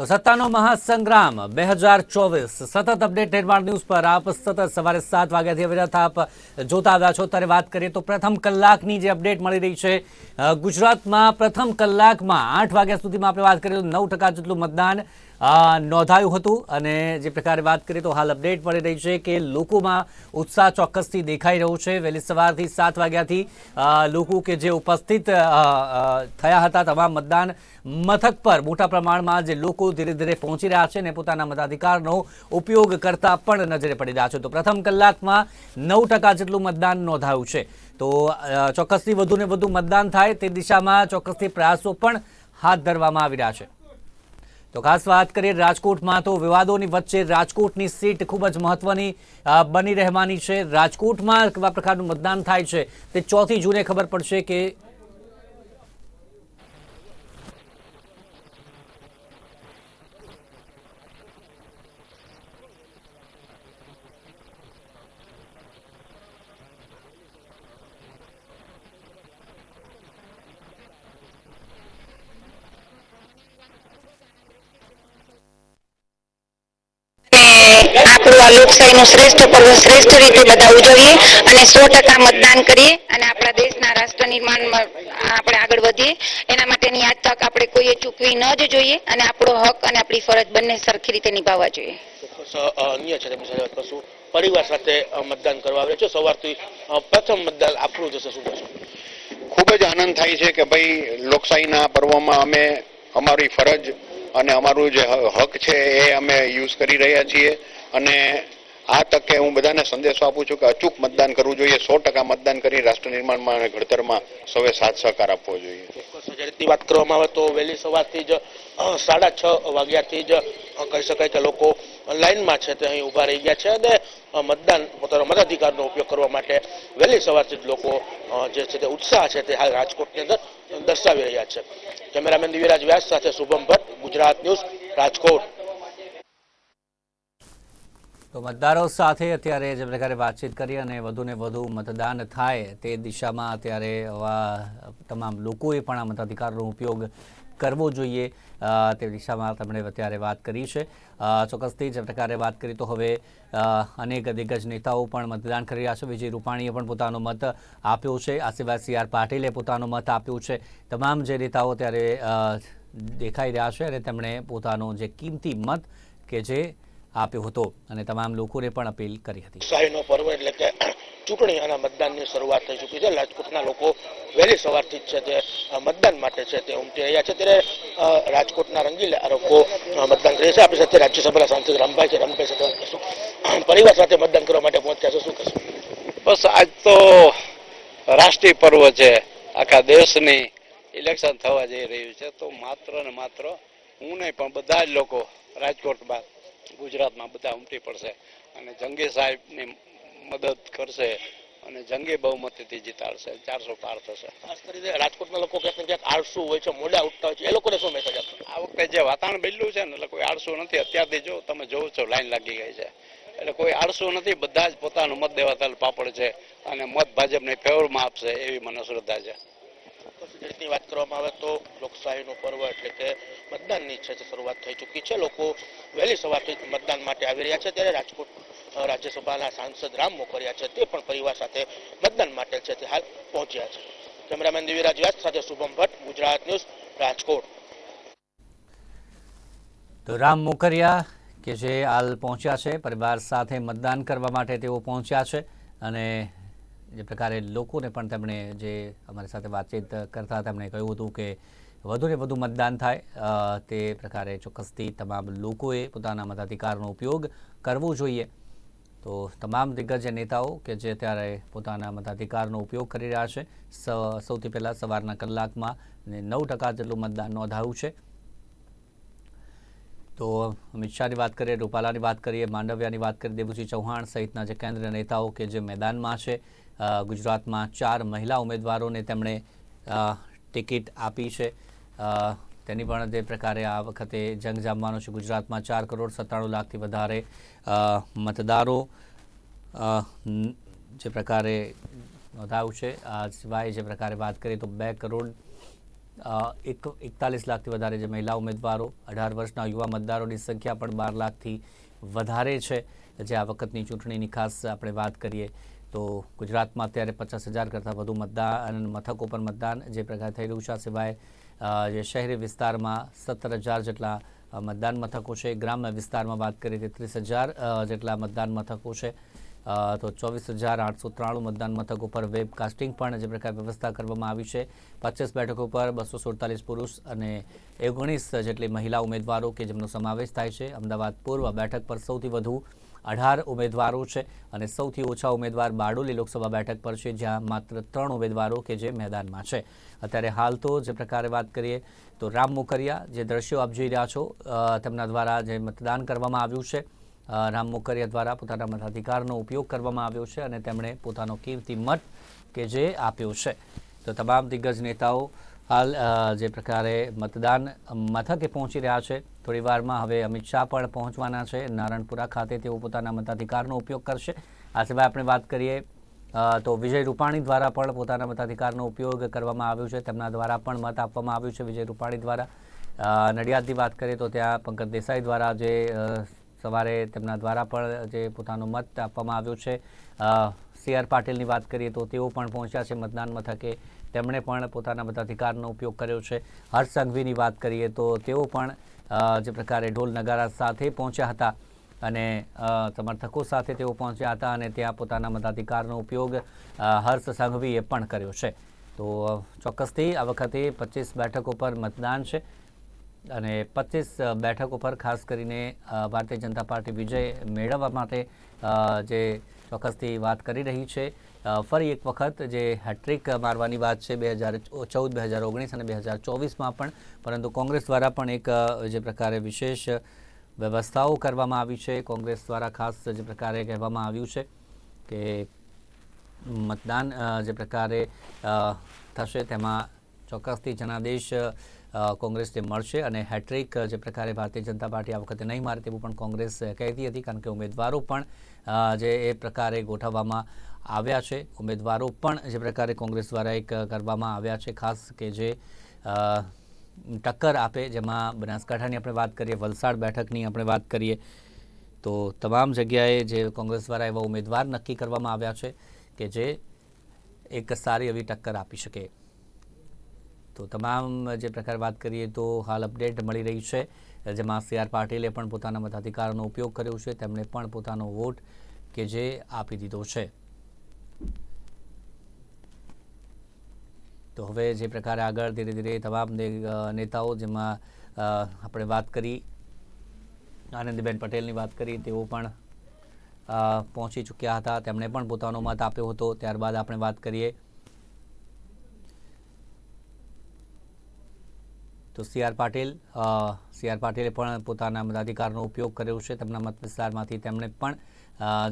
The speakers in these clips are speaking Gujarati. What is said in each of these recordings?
તો સત્તાનો મહાસંગ્રામ 2024 સતત અપડેટ નિર્માણ ન્યૂઝ પર આપ સતત સવારે 7 વાગ્યાથી અવિરત આપ જોતા આવ્યા છો। ત્યારે વાત કરીએ તો પ્રથમ કલાકની જે અપડેટ મળી રહી છે ગુજરાતમાં પ્રથમ કલાકમાં 8 વાગ્યા સુધીમાં આપણે વાત કરીએ તો 9% જેટલું મતદાન નોંધાયું હતું। અને જે પ્રકારે વાત કરીએ તો હાલ અપડેટ મળી રહી છે કે લોકોમાં ઉત્સાહ ચોક્કસથી દેખાઈ રહ્યો છે। વહેલી સવારથી 7 વાગ્યાથી લોકો કે જે ઉપસ્થિત થયા હતા તમામ મતદાન મથક પર મોટા પ્રમાણમાં જે લોકો ધીરે ધીરે પહોંચી રહ્યા છે અને પોતાના મતાધિકારનો ઉપયોગ કરતા પણ નજરે પડી રહ્યા છે। તો પ્રથમ કલાકમાં 9% જેટલું મતદાન નોંધાયું છે। તો ચોક્કસથી વધુને વધુ મતદાન થાય તે દિશામાં ચોક્કસથી પ્રયાસો પણ હાથ ધરવામાં આવી રહ્યા છે। તો ખાસ વાત કરીએ રાજકોટમાં તો વિવાદોની વચ્ચે રાજકોટની સીટ ખૂબ જ મહત્વની બની રહેવાની છે। રાજકોટમાં કેવા પ્રકારનું મતદાન થાય છે તે 4 જૂને ખબર પડશે કે આપણું આ લોકશાહીનું શ્રેષ્ઠ પર્વ શ્રેષ્ઠ રીતે બધા ઉજવીએ અને 100% મતદાન કરીએ અને આપણા દેશના રાષ્ટ્ર નિર્માણમાં આપણે આગળ વધીએ। એના માટેની આ તક આપણે કોઈએ ચૂકવી ન જ જોઈએ અને આપણો હક અને આપણી ફરજ બંને સરખી રીતે નિભાવવા જોઈએ। અન્ય છે તેમની સાથે વાત કરશું। પરિવાર સાથે મતદાન કરવા આવે છે, સવારથી પ્રથમ મતદાન આપણું જશે, શું કહેશો? ખૂબ જ આનંદ થાય છે કે ભાઈ લોકશાહીના પર્વમાં અમે અમારી ફરજ અને અમારું જે હક છે એ અમે યુઝ કરી રહ્યા છીએ। અને આ તકે હું બધાને સંદેશો આપું છું કે અચૂક મતદાન કરવું જોઈએ। 100% મતદાન કરી રાષ્ટ્ર નિર્માણમાં અને ઘડતરમાં સૌએ સાથ સહકાર આપવો જોઈએ। જે રીતની વાત કરવામાં આવે તો વહેલી સવારથી જ 6:30 વાગ્યાથી જ કહી શકાય કે લોકો લાઇનમાં છે તે અહીં ઊભા રહી ગયા છે અને મતદાન પોતાનો મતાધિકારનો ઉપયોગ કરવા માટે વહેલી સવારથી જ લોકો જે છે તે ઉત્સાહ છે તે હાલ રાજકોટની અંદર દર્શાવી રહ્યા છે। કેમેરામેન દિવ્યરાજ વ્યાસ સાથે શુભમ ભટ્ટ, ગુજરાત ન્યૂઝ, રાજકોટ। તો મતદારો સાથે અત્યારે જે પ્રકારે વાતચીત કરી અને વધુને વધુ મતદાન થાય તે દિશામાં અત્યારે તમામ લોકોએ પણ આ મતાધિકારનો ઉપયોગ કરવો જોઈએ તે દિશામાં તેમણે અત્યારે વાત કરી છે। ચોક્કસથી જે પ્રકારે વાત કરી તો હવે અનેક દિગ્ગજ નેતાઓ પણ મતદાન કરી રહ્યા છે। વિજય રૂપાણીએ પણ પોતાનો મત આપ્યો છે, આ સિવાય CR પાટીલે પોતાનો મત આપ્યો છે। તમામ જે નેતાઓ ત્યારે દેખાઈ રહ્યા છે અને તેમણે પોતાનો જે કિંમતી મત કે જે આપ્યો હતો અને તમામ લોકોને પણ અપીલ કરી હતી। લોકશાહીનો પર્વ એટલે કે ચૂંટણી અને મતદાનની શરૂઆત થઈ ચૂકી છે। રાજકોટના લોકો વહેલી સવારથી જ છે તે મતદાન માટે છે તે ઉમટી રહ્યા છે। ત્યારે રાજકોટના રંગીલા લોકો મતદાન કરે છે। આપણી સાથે રાજ્યસભાના સાંસદ રામભાઈ છે, રામભાઈ સાથે વાત કરશું। પરિવાર સાથે મતદાન કરવા માટે પહોંચ્યા છે, શું કહેશો? બસ આજ તો રાષ્ટ્રીય પર્વ છે, આખા દેશની ઇલેક્શન થવા જઈ રહ્યું છે। તો માત્ર ને માત્ર હું નહીં પણ બધા જ લોકો રાજકોટમાં ગુજરાતમાં બધા ઉમટી પડશે અને જંગી સાહેબની મદદ કરશે અને જંગી બહુમતીથી જીતાડશે। 400 પાર થશે। ખાસ કરીને રાજકોટના લોકો ક્યાંક ને ક્યાંક આળસુ હોય છે, મોડા ઉઠતા હોય છે, એ લોકોને શું મેસેજ આપશો? આ વખતે જે વાતાવરણ બદલ્યું છે ને એટલે કોઈ આળસુ નથી। અત્યારથી જો તમે જોવો છો લાઈન લાગી ગઈ છે એટલે કોઈ આળસુ નથી। બધા જ પોતાનું મત દેવા તલ પાપડ છે અને મત ભાજપને ફેવરમાં આપશે એવી મને શ્રદ્ધા છે। ની વાત કરવામાં આવે તો લોકશાહીનો પર્વ એટલે કે મતદાનની છે શરૂઆત થઈ ચૂકી છે। લોકો વહેલી સવારથી મતદાન માટે આવી રહ્યા છે। ત્યારે રાજકોટ રાજ્યસભાના સાંસદ રામ મોકરિયા છે તે પણ પરિવાર સાથે મતદાન માટે છે તે હાલ પહોંચ્યા છે। કેમેરામેન દિવ્યરાજ વ્યાસ સાથે શુભમ ભટ્ટ, ગુજરાત ન્યૂઝ, રાજકોટ। તો રામ મોકરિયા કે જે હાલ પહોંચ્યા છે પરિવાર સાથે મતદાન કરવા માટે તેઓ પહોંચ્યા છે અને જે પ્રકારે લોકોને પણ તેમણે જે અમારી સાથે વાતચીત કરતા તેમણે કહ્યું હતું કે વધુને વધુ મતદાન થાય તે પ્રકારે ચોક્કસથી તમામ લોકોએ પોતાના મતાધિકારનો ઉપયોગ કરવો જોઈએ। તો તમામ દિગ્ગજ નેતાઓ કે જે અત્યારે પોતાના મતાધિકારનો ઉપયોગ કરી રહ્યા છે। સૌથી પહેલાં સવારના કલાકમાં 9% જેટલું મતદાન નોંધાયું છે। તો અમિત શાહની વાત કરીએ, રૂપાલાની વાત કરીએ, માંડવિયાની વાત કરીએ, દેવુસિંહ ચૌહાણ સહિતના જે કેન્દ્રીય નેતાઓ કે જે મેદાનમાં છે। ગુજરાતમાં 4 મહિલા ઉમેદવારોને તેમણે ટિકિટ આપી છે। તેની પણ જે પ્રકારે આ વખતે જંગ જામવાનો છે। ગુજરાતમાં 4,97,00,000થી વધારે મતદારો જે પ્રકારે નોંધાયું છે। આ સિવાય જે પ્રકારે વાત કરીએ તો 2 કરોડ 41 લાખથી વધારે જે મહિલા ઉમેદવારો, 18 વર્ષના યુવા મતદારોની સંખ્યા પણ 12 લાખથી વધારે છે. જે આ વખતની ચૂંટણીની ખાસ આપણે વાત કરીએ તો ગુજરાતમાં અત્યારે 50,000 કરતાં વધુ મતદાન મથકો પર મતદાન જે પ્રકારે થઈ રહ્યું છે. આ સિવાય જે શહેરી વિસ્તારમાં 17,000 જેટલા મતદાન મથકો છે. ગ્રામ્ય વિસ્તારમાં વાત કરીએ તો 30,000 જેટલા મતદાન મથકો છે. તો 24,893 મતદાન મથકો પર વેબકાસ્ટિંગ પણ જે પ્રકારે વ્યવસ્થા કરવામાં આવી છે. 25 બેઠકો પર 247 પુરુષ અને 19 જેટલી મહિલા ઉમેદવારો કે જેમનો સમાવેશ થાય છે. અમદાવાદ પૂર્વ બેઠક પર સૌથી વધુ 18 ઉમેદવારો છે અને સૌથી ઓછા ઉમેદવાર બારડોલી લોકસભા બેઠક પર છે, જ્યાં માત્ર 3 ઉમેદવારો કે જે મેદાનમાં છે. અત્યારે હાલ તો જે પ્રકારે વાત કરીએ તો રામ મોકરિયા, જે દ્રશ્યો આપ જોઈ રહ્યા છો તેમના દ્વારા જે મતદાન કરવામાં આવ્યું છે, રામ મોકરિયા દ્વારા પોતાના મતાધિકારનો ઉપયોગ કરવામાં આવ્યો છે અને તેમણે પોતાનો કિંમતી મત કે જે આપ્યો છે. તો તમામ દિગ્ગજ નેતાઓ હાલ જે પ્રકારે મતદાન મથકે પહોંચી રહ્યા છે. થોડી વારમાં હવે અમિત શાહ પણ પહોંચવાના છે. નારણપુરા ખાતે તેઓ પોતાના મતાધિકારનો ઉપયોગ કરશે. આ સિવાય આપણે વાત કરીએ તો વિજય રૂપાણી દ્વારા પણ પોતાના મતાધિકારનો ઉપયોગ કરવામાં આવ્યો છે. તેમના દ્વારા પણ મત આપવામાં આવ્યું છે વિજય રૂપાણી દ્વારા. નડિયાદની વાત કરીએ તો ત્યાં પંકજ દેસાઈ દ્વારા જે સવારે તેમના દ્વારા પણ જે પોતાનો મત આપવામાં આવ્યો છે. CR પાટીલની વાત કરીએ તો તેઓ પણ પહોંચ્યા છે મતદાન મથકે. તેમણે પણ પોતાના મતાધિકારનો ઉપયોગ કર્યો છે. હર્ષ સંઘવીની વાત કરીએ તો તેઓ પણ જે પ્રકારે ઢોલ નગારા સાથે પહોંચ્યા હતા અને સમર્થકો સાથે તેઓ પહોંચ્યા હતા અને ત્યાં પોતાના મતાધિકારનો ઉપયોગ હર્ષ સંઘવીએ પણ કર્યો છે. તો ચોક્કસથી આ વખતે 25 બેઠકો પર મતદાન છે અને 25 બેઠકો પર ખાસ કરીને ભારતીય જનતા પાર્ટી વિજય મેળવવા માટે જે ચોક્કસથી વાત કરી રહી છે. ફરી એક વખત જે હેટ્રિક મારવાની વાત છે 2014, 2019 અને 2024માં પણ, પરંતુ કોંગ્રેસ દ્વારા પણ એક જે પ્રકારે વિશેષ વ્યવસ્થાઓ કરવામાં આવી છે. કોંગ્રેસ દ્વારા ખાસ જે પ્રકારે કહેવામાં આવ્યું છે કે મતદાન જે પ્રકારે થશે તેમાં ચોક્કસથી જનાદેશ કોંગ્રેસને મળશે અને હેટ્રિક જે પ્રકારે ભારતીય જનતા પાર્ટી આ વખતે નહીં મારે તેવું પણ કોંગ્રેસ કહેતી હતી, કારણ કે ઉમેદવારો પણ જે એ પ્રકારે ગોઠવવામાં આવ્યા છે. ઉમેદવારો પણ જે પ્રકારે કોંગ્રેસ દ્વારા એક કરવામાં આવ્યા છે ખાસ કે જે ટક્કર આપે. જેમાં બનાસકાંઠાની આપણે વાત કરીએ, વલસાડ બેઠકની આપણે વાત કરીએ તો તમામ જગ્યાએ જે કોંગ્રેસ દ્વારા એવા ઉમેદવાર નક્કી કરવામાં આવ્યા છે કે જે એક સારી એવી ટક્કર આપી શકે. તો તમામ જે પ્રકારે વાત કરીએ તો હાલ અપડેટ મળી રહી છે, જેમાં CR પાટીલે પણ પોતાના મતાધિકારનો ઉપયોગ કર્યો છે. તેમણે પણ પોતાનો વોટ કે જે આપી દીધો છે. તો હવે જે પ્રકારે આગળ ધીરે ધીરે તમામ નેતાઓ, જેમાં આપણે વાત કરી આનંદીબેન પટેલની વાત કરી, તેઓ પણ પહોંચી ચૂક્યા હતા. તેમણે પણ પોતાનો મત આપ્યો હતો. ત્યારબાદ આપણે વાત કરીએ તો CR પાટીલે પણ પોતાના મતાધિકારનો ઉપયોગ કર્યો છે તેમના મત વિસ્તારમાંથી. તેમણે પણ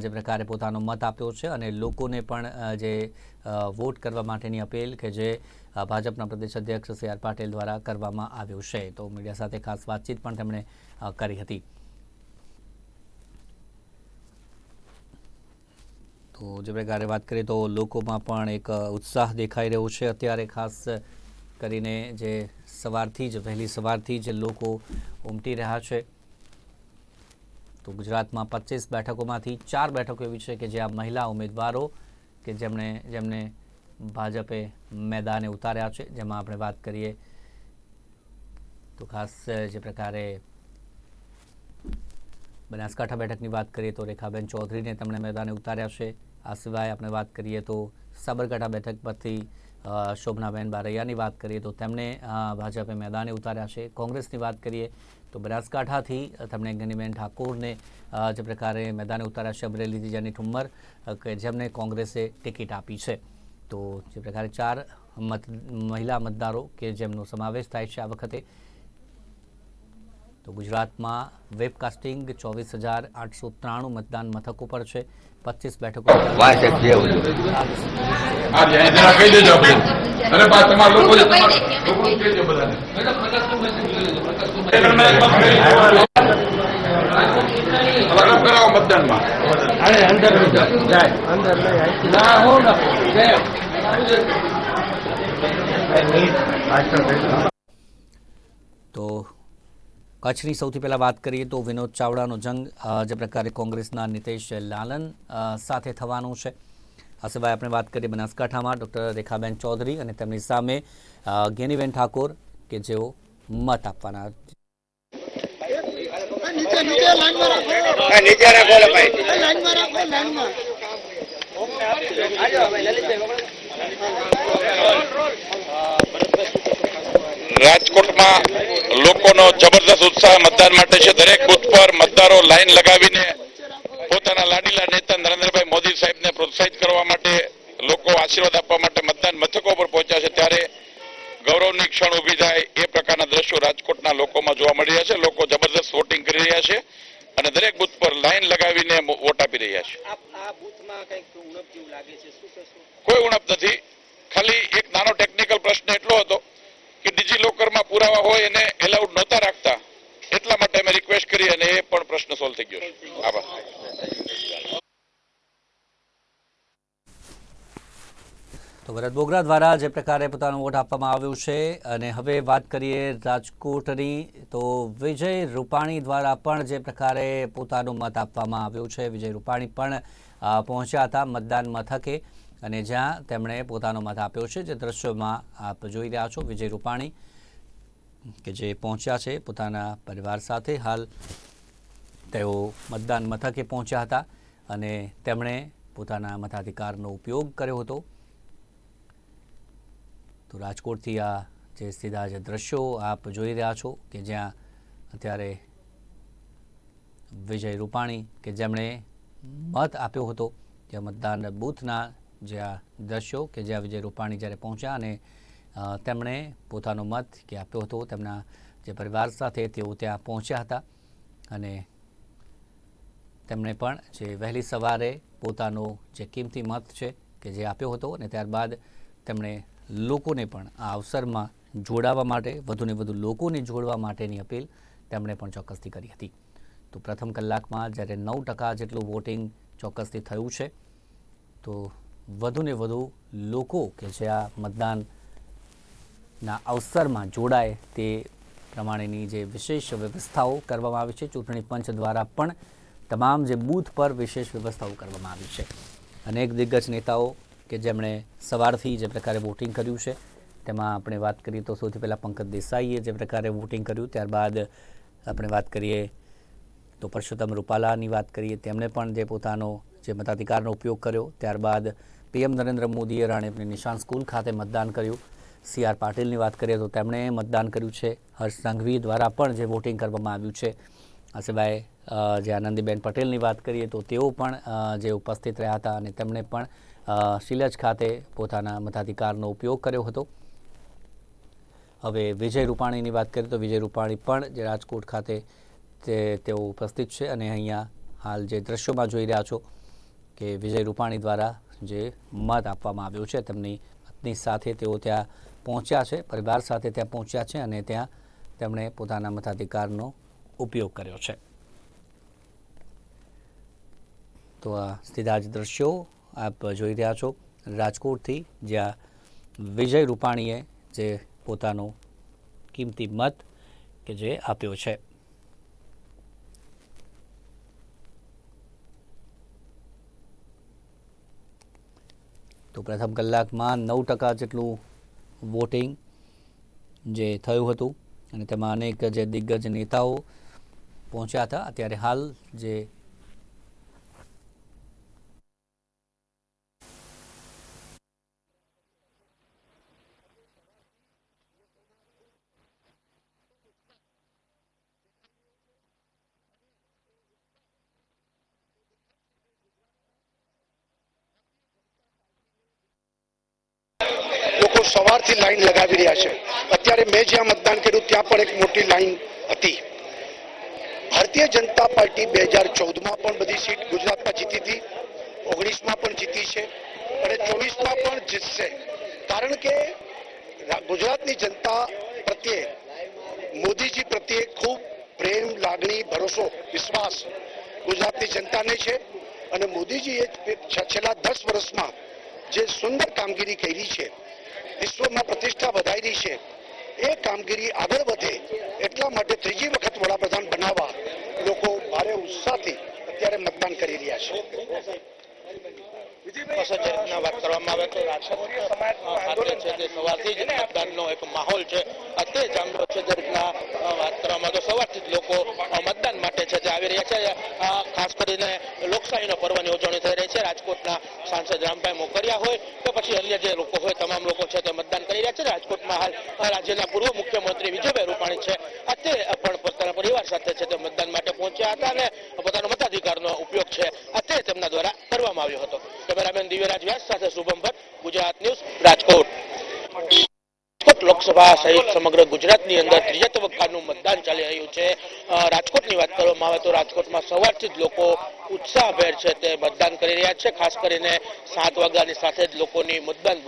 જે પ્રકારે પોતાનો મત આપ્યો છે અને લોકોને પણ જે વોટ કરવા માટેની અપીલ કે જે ભાજપના પ્રદેશ અધ્યક્ષ CR પાટીલ દ્વારા કરવામાં આવ્યું છે. તો મીડિયા સાથે ખાસ વાતચીત પણ તેમણે કરી હતી. તો જે પ્રકારે વાત કરીએ તો લોકોમાં પણ એક ઉત્સાહ દેખાઈ રહ્યો છે અત્યારે, ખાસ કરીને જે વહેલી સવારથી જ લોકો ઉમટી રહ્યા છે. તો ગુજરાતમાં 25 બેઠકોમાંથી 4 બેઠકો એવી છે કે જ્યાં મહિલા ઉમેદવારો કે જેમને ભાજપે મેદાને ઉતાર્યા છે. જેમાં આપણે વાત કરીએ તો ખાસ જે પ્રકારે બનાસકાંઠા બેઠકની વાત કરીએ તો રેખાબેન ચૌધરીને તેમણે મેદાને ઉતાર્યા છે. આ સિવાય આપણે વાત કરીએ તો સાબરકાંઠા બેઠક પરથી શોભનાબેન બારૈયાની વાત કરીએ તો તેમને ભાજપે મેદાને ઉતાર્યા છે. કોંગ્રેસની વાત કરીએ તો બનાસકાંઠાથી તેમણે ગનીબેન ઠાકોરને જે પ્રકારે મેદાને ઉતાર્યા છે. અમરેલીથી જેની ઠુમ્મર કે જેમને કોંગ્રેસે ટિકિટ આપી છે. તો જે પ્રકારે 4 મહિલા મતદારો કે જેમનો સમાવેશ થાય છે આ વખતે. તો ગુજરાતમાં વેબકાસ્ટિંગ 24,893 મતદાન મથકો પર છે. 25 બેઠકો તો કચ્છની સૌથી પહેલાં વાત કરીએ તો વિનોદ ચાવડાનો જંગ જે પ્રકારે કોંગ્રેસના નીતેશ લાલન સાથે થવાનું છે. આ સિવાય આપણે વાત કરીએ બનાસકાંઠામાં ડૉક્ટર રેખાબેન ચૌધરી અને તેમની સામે જ્ઞાનીબેન ઠાકોર કે જેઓ મત આપવાના. રાજકોટમાં લોકોનો જબરદસ્ત ઉત્સાહ મતદાન માટે છે. દરેક બૂથ પર મતદારો લાઈન લગાવીને પોતાના લાડીલા નેતા નરેન્દ્રભાઈ મોદી સાહેબને પ્રોત્સાહિત કરવા માટે, લોકો આશીર્વાદ આપવા માટે મતદાન મથકો પર પહોંચ્યા છે. ત્યારે ગૌરવની ક્ષણ ઊભી થાય એ પ્રકારના દ્રશ્યો રાજકોટના લોકોમાં જોવા મળી રહ્યા છે. લોકો જબરદસ્ત વોટિંગ કરી રહ્યા છે અને દરેક બૂથ પર લાઈન લગાવીને વોટ આપી રહ્યા છે. કોઈ ઉણપ નથી. ખાલી એક નાનો ટેકનિકલ પ્રશ્ન એટલો હતો કે ડિજીલોકરમાં પુરાવા હોય એને એલાઉડ નહોતા રાખતા, એટલા માટે અમે રિક્વેસ્ટ કરી અને એ પણ પ્રશ્ન સોલ્વ થઈ ગયો છે. આભાર. તો ભરત બોગરા દ્વારા જે પ્રકારે પોતાનો વોટ આપવામાં આવ્યો છે. અને હવે વાત કરીએ રાજકોટની, તો વિજય રૂપાણી દ્વારા પણ જે પ્રકારે પોતાનો મત આપવામાં આવ્યો છે. વિજય રૂપાણી પણ પહોંચ્યા હતા મતદાન મથકે અને જ્યાં તેમણે પોતાનો મત આપ્યો છે. જે દ્રશ્યોમાં આપ જોઈ રહ્યા છો, વિજય રૂપાણી કે જે પહોંચ્યા છે પોતાના પરિવાર સાથે. હાલ તેઓ મતદાન મથકે પહોંચ્યા હતા અને તેમણે પોતાના મતાધિકારનો ઉપયોગ કર્યો હતો. તો રાજકોટથી આ જે સીધા જે દ્રશ્યો આપ જોઈ રહ્યા છો કે જ્યાં અત્યારે વિજય રૂપાણી કે જેમણે મત આપ્યો હતો, ત્યાં મતદાન બૂથના જે આ દ્રશ્યો કે જ્યાં વિજય રૂપાણી જ્યારે પહોંચ્યા અને તેમણે પોતાનો મત કે આપ્યો હતો તેમના જે પરિવાર સાથે, તેઓ ત્યાં પહોંચ્યા હતા અને તેમણે પણ જે વહેલી સવારે પોતાનો જે કિંમતી મત છે કે જે આપ્યો હતો અને ત્યારબાદ તેમણે લોકોને પણ આ અવસરમાં જોડાવા માટે, વધુને વધુ લોકોને જોડવા માટેની અપીલ તેમણે પણ ચોક્કસથી કરી હતી. તો પ્રથમ કલાકમાં જ્યારે 9% જેટલું વોટિંગ ચોક્કસથી થયું છે, તો વધુને વધુ લોકો કે જે આ મતદાનના અવસરમાં જોડાય તે પ્રમાણેની જે વિશેષ વ્યવસ્થાઓ કરવામાં આવી છે. ચૂંટણી પંચ દ્વારા પણ તમામ જે બૂથ પર વિશેષ વ્યવસ્થાઓ કરવામાં આવી છે. અનેક દિગ્ગજ નેતાઓ કે જેમણે સવારથી જે પ્રકારે વોટિંગ કર્યું છે, તેમાં આપણે વાત કરીએ તો સૌથી પહેલાં પંકજ દેસાઈએ જે પ્રકારે વોટિંગ કર્યું, ત્યારબાદ આપણે વાત કરીએ તો પરસોત્તમ રૂપાલાની વાત કરીએ, તેમણે પણ જે પોતાનો જે મતાધિકારનો ઉપયોગ કર્યો. ત્યારબાદ PM નરેન્દ્ર મોદીએ રાણીપની નિશાન સ્કૂલ ખાતે મતદાન કર્યું. CR પાટીલની વાત કરીએ તો તેમણે મતદાન કર્યું છે. હર્ષ સંઘવી દ્વારા પણ જે વોટિંગ કરવામાં આવ્યું છે. આ સિવાય જે આનંદીબેન પટેલની વાત કરીએ તો તેઓ પણ જે ઉપસ્થિત રહ્યા હતા અને તેમણે પણ શિલજ ખાતે પોતાના મતાધિકારનો ઉપયોગ કર્યો હતો. હવે વિજય રૂપાણીની વાત કરીએ તો વિજય રૂપાણી પણ જે રાજકોટ ખાતે તેઓ ઉપસ્થિત છે અને અહીંયા હાલ જે દ્રશ્યોમાં જોઈ રહ્યા છો કે વિજય રૂપાણી દ્વારા જે મત આપવામાં આવ્યો છે, તેમની પત્ની સાથે તેઓ ત્યાં પહોંચ્યા છે, પરિવાર સાથે ત્યાં પહોંચ્યા છે અને ત્યાં તેમણે પોતાના મતાધિકારનો ઉપયોગ કર્યો છે. તો આ સીધા જ દ્રશ્યો આપ જોઈ રહ્યા છો રાજકોટથી, જ્યાં વિજય રૂપાણીએ જે પોતાનો કિંમતી મત કે જે આપ્યો છે. તો પ્રથમ કલાકમાં 9% જેટલું વોટિંગ જે થયું હતું અને તેમાં અનેક જે દિગ્ગજ નેતાઓ પહોંચ્યા હતા. અત્યારે હાલ જે લોકો સવારથી લાઈન લગાવી રહ્યા છે. અત્યારે મેં જ્યાં મતદાન કર્યું ત્યાં પણ એક મોટી લાઈન હતી. ભારતીય જનતા પાર્ટી 2014માં પણ બધી સીટ ગુજરાતમાં જીતી હતી, 19માં પણ જીતી છે અને 24માં પણ જીતશે. કારણ કે ગુજરાતની જનતા પ્રત્યે, મોદીજી પ્રત્યે ખૂબ પ્રેમ, લાગણી, ભરોસો, વિશ્વાસ ગુજરાતની જનતાને છે અને મોદીજીએ છેલ્લા 10 વર્ષમાં જે સુંદર કામગીરી કરી છે વિશ્વમાં પ્રતિષ્ઠા વધારી છે એ કામગીરી આગળ વધે એટલા માટે ત્રીજી વખત વડાપ્રધાન બનાવવા લોકો ભારે ઉત્સાહથી અત્યારે મતદાન કરી રહ્યા છે. વાત કરવામાં આવે તો રાજકોટ ખાતે છે તે સવારથી જ મતદાનનો એક માહોલ છે તે જામ્યો છે. જે રીતના વાત કરવામાં તો સવારથી જ લોકો મતદાન માટે છે તે આવી રહ્યા છે. ખાસ કરીને લોકશાહીનો પર્વની ઉજવણી થઈ રહી છે. રાજકોટના સાંસદ રામભાઈ મોકરિયા હોય કે પછી અન્ય જે લોકો હોય તમામ લોકો છે તે મતદાન કરી રહ્યા છે. રાજકોટમાં હાલ રાજ્યના પૂર્વ મુખ્યમંત્રી વિજયભાઈ રૂપાણી છે તે પણ પોતાના પરિવાર સાથે છે તે મતદાન માટે પહોંચ્યા હતા અને પોતાનો મતાધિકારનો ઉપયોગ છે તે તેમના દ્વારા કરવામાં આવ્યો હતો. કેમેરામેન દિવ્યરાજ વ્યાસ સાથે શુભમ ભટ્ટ, ગુજરાત ન્યૂઝ, રાજકોટ. રાજકોટ લોકસભા સહિત સમગ્ર ગુજરાતની અંદર ત્રીજા તબક્કાનું મતદાન ચાલી રહ્યું છે. રાજકોટની વાત કરવામાં આવે તો રાજકોટમાં સવારથી જ લોકો ઉત્સાહભેર છે તે મતદાન કરી રહ્યા છે. ખાસ કરીને 7 વાગ્યાની સાથે જ લોકોની મતદાન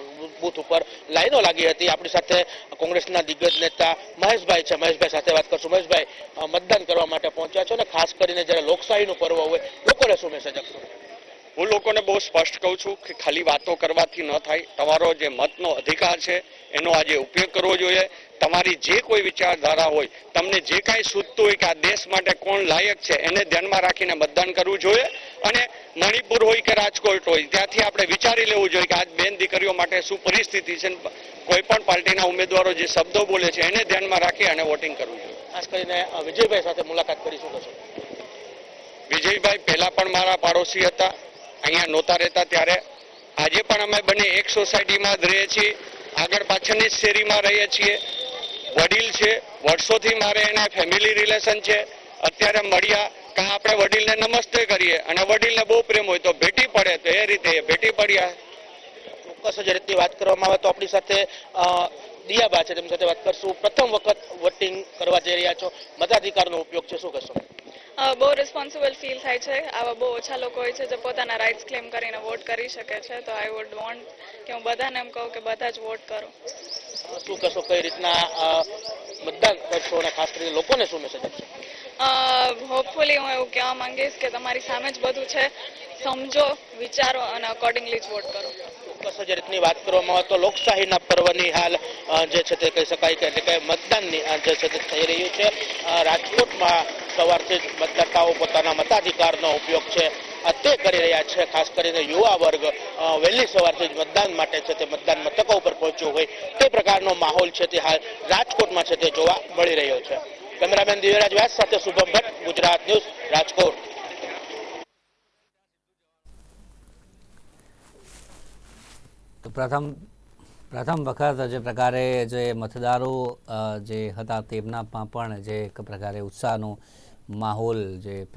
બૂથ ઉપર લાઈનો લાગી હતી. આપણી સાથે કોંગ્રેસના દિગ્ગજ નેતા મહેશભાઈ છે. મહેશભાઈ સાથે વાત કરશું. મહેશભાઈ, મતદાન કરવા માટે પહોંચ્યા છો અને ખાસ કરીને જ્યારે લોકશાહીનું પર્વ હોય લોકોને શું મેસેજ આપશો? હું લોકોને બહુ સ્પષ્ટ કહું છું કે ખાલી વાતો કરવાથી ન થાય. તમારો જે મતનો અધિકાર છે એનો આજે ઉપયોગ કરવો જોઈએ. તમારી જે કોઈ વિચારધારા હોય, તમને જે કાંઈ સૂચતું હોય કે આ દેશ માટે કોણ લાયક છે એને ધ્યાનમાં રાખીને મતદાન કરવું જોઈએ. અને મણિપુર હોય કે રાજકોટ હોય ત્યાંથી આપણે વિચારી લેવું જોઈએ કે આજ બેન દીકરીઓ માટે શું પરિસ્થિતિ છે. કોઈ પણ પાર્ટીના ઉમેદવારો જે શબ્દો બોલે છે એને ધ્યાનમાં રાખી અને વોટિંગ કરવું જોઈએ. ખાસ કરીને વિજયભાઈ સાથે મુલાકાત કરી શકો છો. વિજયભાઈ પહેલા પણ મારા પાડોશી હતા, અહીંયા નહોતા રહેતા ત્યારે. આજે પણ અમે બંને એક સોસાયટીમાં જ રહીએ છીએ, આગળ પાછળની જ શેરીમાં રહીએ છીએ. વડીલ છે, વર્ષોથી મારે એને ફેમિલી રિલેશન છે. અત્યારે મળ્યા કાં આપણે વડીલને નમસ્તે કરીએ અને વડીલને બહુ પ્રેમ હોય તો ભેટી પડે તો એ રીતે ભેટી પડ્યા. ચોક્કસ જે રીતની વાત કરવામાં આવે તો આપણી સાથે દિયાબા છે, તેમની સાથે વાત કરશું. પ્રથમ વખત વોટિંગ કરવા જઈ રહ્યા છો, મતાધિકારનો ઉપયોગ છે, શું કહેશો? બહુ રિસ્પોન્સિબલ ફીલ થાય છે. આવા બહુ ઓછા લોકો હોય છે જે પોતાના રાઇટ્સ ક્લેમ કરીને વોટ કરી શકે છે. તો આઈ વુડ વોન્ટ કે હું બધાને એમ કહું કે બધા જ વોટ કરો. શું કહેશો, કઈ રીતના મતદાન કરશો અને ખાસ કરીને લોકોને શું મેસેજ આપશો? હોપફુલી હું એવું કહેવા માંગીશ કે તમારી સામે જ બધું છે, સમજો, વિચારો અને અકોર્ડિંગલી જ વોટ કરો. ચોક્કસ જે રીતની વાત કરવામાં આવે તો લોકશાહીના પર્વની હાલ જે છે તે કહી શકાય કે એટલે કે મતદાનની જે છે તે થઈ રહ્યું છે. રાજકોટમાં સવારથી જ મતદાતાઓ પોતાના મતાધિકારનો ઉપયોગ છે તે કરી રહ્યા છે. ખાસ કરીને યુવા વર્ગ વહેલી સવારથી જ મતદાન માટે છે તે મતદાન મથકો ઉપર પહોંચ્યો હોય તે પ્રકારનો માહોલ છે તે હાલ રાજકોટમાં છે તે જોવા મળી રહ્યો છે. કેમેરામેન દિવ્યરાજ વ્યાસ સાથે શુભમ ભટ્ટ, ગુજરાત ન્યૂઝ, રાજકોટ. તો પ્રથમ વખત જે પ્રકારે જે મતદારો જે હતા તેમનામાં પણ જે એક પ્રકારે ઉત્સાહનો માહોલ જે